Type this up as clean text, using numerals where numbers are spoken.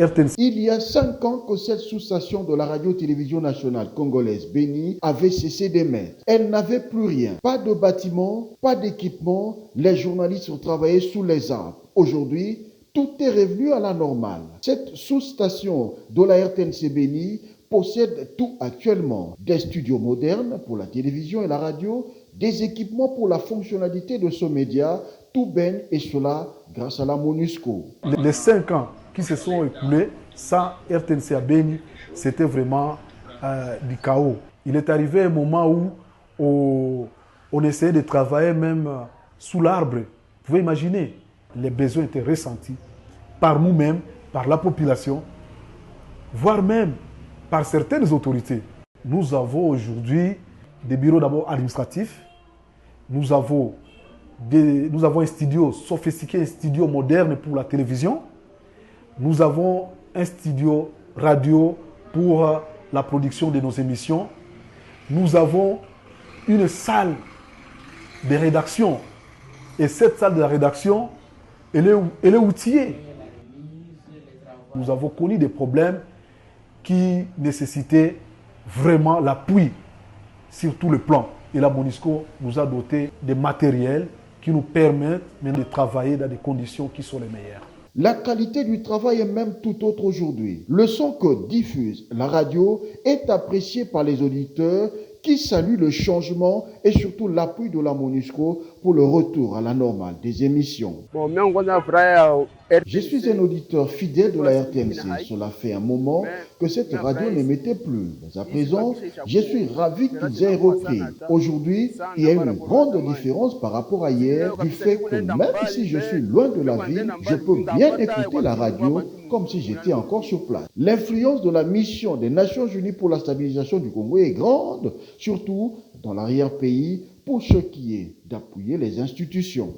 RTNC. Il y a 5 ans que cette sous-station de la radio-télévision nationale congolaise Béni avait cessé d'émettre. Elle n'avait plus rien. Pas de bâtiment, pas d'équipement. Les journalistes ont travaillé sous les arbres. Aujourd'hui, tout est revenu à la normale. Cette sous-station de la RTNC Béni possède tout actuellement. Des studios modernes pour la télévision et la radio, des équipements pour la fonctionnalité de ce média, tout baigne et cela grâce à la MONUSCO. Les 5 ans qui se sont écoulés sans RTNC à Béni, c'était vraiment du chaos. Il est arrivé un moment où on essayait de travailler même sous l'arbre. Vous pouvez imaginer, les besoins étaient ressentis par nous-mêmes, par la population, voire même par certaines autorités. Nous avons aujourd'hui des bureaux d'abord administratifs, nous avons un studio sophistiqué, un studio moderne pour la télévision, nous avons un studio radio pour la production de nos émissions, nous avons une salle de rédaction et cette salle de rédaction, elle est outillée. Nous avons connu des problèmes qui nécessitaient vraiment l'appui sur tout le plan. Et la MONUSCO nous a doté de matériel qui nous permettent de travailler dans des conditions qui sont les meilleures. La qualité du travail est même tout autre aujourd'hui. Le son que diffuse la radio est apprécié par les auditeurs qui saluent le changement et surtout l'appui de la MONUSCO pour le retour à la normale des émissions. Je suis un auditeur fidèle de la RTNC. Cela fait un moment que cette radio n'émettait plus. Mais à présent, je suis ravi qu'ils aient repris. Aujourd'hui, il y a une grande différence par rapport à hier du fait que même si je suis loin de la ville, je peux bien écouter la radio comme si j'étais encore sur place. L'influence de la mission des Nations Unies pour la stabilisation du Congo est grande, surtout dans l'arrière-pays, pour ce qui est d'appuyer les institutions.